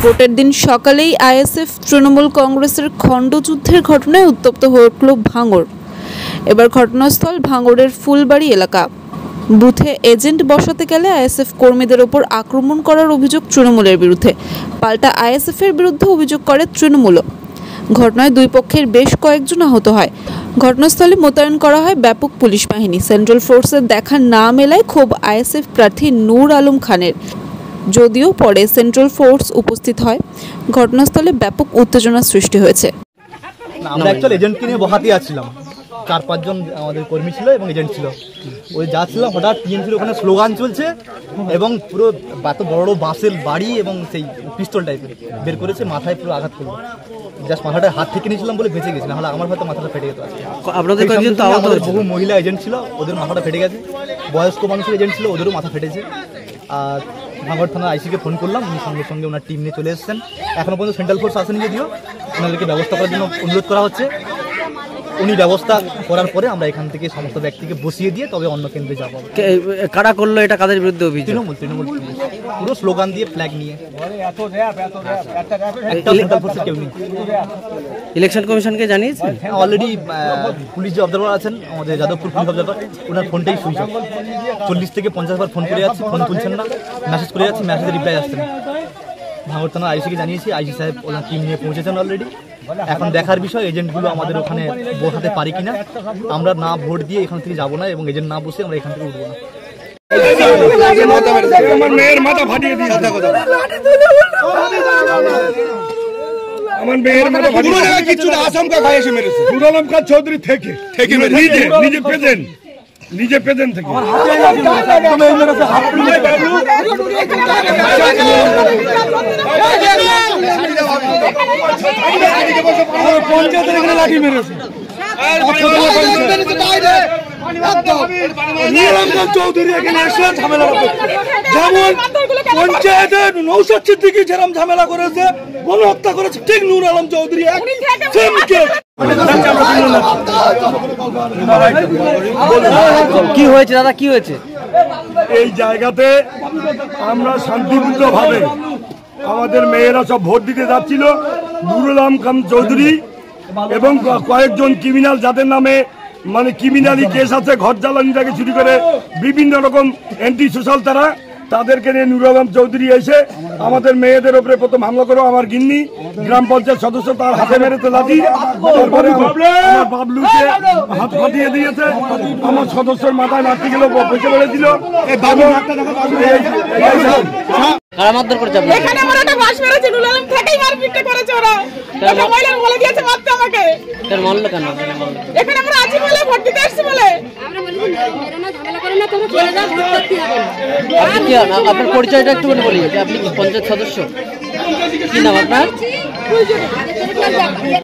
ভোটের দিন সকালেই আইএসএফ তৃণমূল কংগ্রেসের খণ্ডযুদ্ধের ঘটনায় উত্তপ্ত হয়ে উঠল ভাঙড়। এবার ঘটনাস্থল ভাঙড়ের ফুলবাড়ি এলাকা। বুথে এজেন্ট বসাতে গেলে আইএসএফ কর্মীদের ওপর আক্রমণ করার অভিযোগ তৃণমূলের বিরুদ্ধে, পাল্টা আইএসএফের বিরুদ্ধে অভিযোগ করে তৃণমূলও। ঘটনায় দুই পক্ষের বেশ কয়েকজন আহত হয়। ঘটনাস্থলে মোতায়েন করা হয় ব্যাপক পুলিশ বাহিনী। সেন্ট্রাল ফোর্সের দেখা না মেলায় ক্ষোভ আইএসএফ প্রার্থী নূর আলম খানের। যদিও পরে সেন্ট্রাল ফোর্স উপস্থিত হয়, ঘটনাস্থলে ব্যাপক উত্তেজনা সৃষ্টি হয়েছে। আমরা অ্যাকচুয়ালি এজেন্টকে নিয়ে বহাতে আসছিলাম, 4-5 জন আমাদের কর্মী ছিল এবং এজেন্ট ছিল। ওই যাচ্ছিলাম, হঠাৎ টিএমসির ওখানে স্লোগান চলছে এবং পুরো এত বড় বাঁশের বাড়ি এবং সেই পিস্তল টাইপের বের করেছে, মাথায় পুরো আঘাত করলো। জাস্ট মাথাটা হাত থেকে নিয়েছিলাম বলে বেঁচে গেছি, নাহলে আমার হয়তো মাথাটা ফেটে যেত। আপনাদের বহু মহিলা এজেন্ট ছিল, ওদের মাথাটা ফেটে গেছে। বয়স্ক মানুষের এজেন্ট ছিল, ওদেরও মাথা ফেটেছে। আর ভাঙড় থানা আইসিকে ফোন করলাম, উনি সঙ্গে সঙ্গে ওনার টিম নিয়ে চলে এসেছেন। এখনও পর্যন্ত সেন্ট্রাল ফোর্স আসেনি, যদিও ওনাদেরকে ব্যবস্থা করার জন্য অনুরোধ করা হচ্ছে। উনি ব্যবস্থা করার পরে আমরা এখান থেকে সমস্ত ব্যক্তিকে বসিয়ে দিয়ে তবে অন্য কেন্দ্রে যাবো। কারা করলো এটা, কাদের বিরুদ্ধে অভিযোগ? তৃণমূল পুরো স্লোগান দিয়ে ফ্ল্যাগ নিয়ে। কেউ নেই। ইলেকশন কমিশনকে জানিয়েছেন? অলরেডি পুলিশ যে অবজারভার আছেন, আমাদের যাদবপুর পুলিশ অবজারভার, ওনার ফোনটাই সুইচ অফ। 40 থেকে 50 বার ফোন করে যাচ্ছি, ফোন তুলছেন না। মেসেজ করে যাচ্ছি, মেসেজের রিপ্লাই আসছে না। ভাঙড় থানা আইসিকে জানিয়েছি, আইসি সাহেব ওনার টিম নিয়ে পৌঁছেছেন অলরেডি। এখন দেখার বিষয় এজেন্টগুলো আমাদের ওখানে বসাতে পারি কিনা। আমরা না ভোট দিয়ে এখান থেকে যাবো না এবং এজেন্ট না বসে আমরা এখান থেকে উঠবো না। আমার মেয়ের মাথা ফাটিয়ে দিয়েছে, আমার মেয়ের মাথা ফাটিয়ে কিছু আশঙ্কা খাই এসে মেরেছে। নূর আলম খান চৌধুরী থেকে নিজে প্রেজেন্ট থেকে পঞ্চায়েতের এখানে লাঠি মেরেছে। চৌধুরী এখানে এসে ঝামেলা করছে, যেমন পঞ্চায়েতে নৌসাদ সিদ্দিকী যেরকম ঝামেলা করেছে, গণহত্যা করেছে, ঠিক নূর আলম চৌধুরী কি হয়েছে দাদা, কি হয়েছে? এই জায়গাতে আমরা শান্তিপূর্ণভাবে আমাদের মেয়েরা সব ভোট দিতে যাচ্ছিল। নূর আলম খান চৌধুরী এবং কয়েকজন ক্রিমিনাল, যাদের নামে মানে ক্রিমিনালি কেস আছে, ঘর জ্বালানি থেকে শুরু করে বিভিন্ন রকম অ্যান্টি সোশ্যাল, তাদেরকে নিয়ে নূর আলম চৌধুরী এসে আমাদের মেয়েদের উপরে প্রথম হামলা করে। আমার গিন্নি গ্রাম পঞ্চায়েত সদস্য, তার হাতে মেরেছে লাঠি। তারপরে আমার বাবলুকে হাত ফাটিয়ে দিয়েছে, আমার সদস্যের মাথায় লাঠি গেল, পেটে মেরেছিল। কারা মারধর করেছে? এখানে আমার একটা বাস মেরেছে, নূর আলম থেকেই মারপিটটা করেছে ওরা। একটা মহিলা বলে দিয়েছে মারতে আমাকে। তার মারলো কেন? এখানে আমরা আছি বলে, ভোট দিতে আসছি বলে। আমরা বলি মেরো না, ঝামেলা করে না, তোমরা চলে যাও, ভোট করতে হবে না। আপনি কি, আপনার পরিচয়টা একটু বলি, যে আপনি কি পঞ্চায়েত সদস্য? কি নাম আপনার?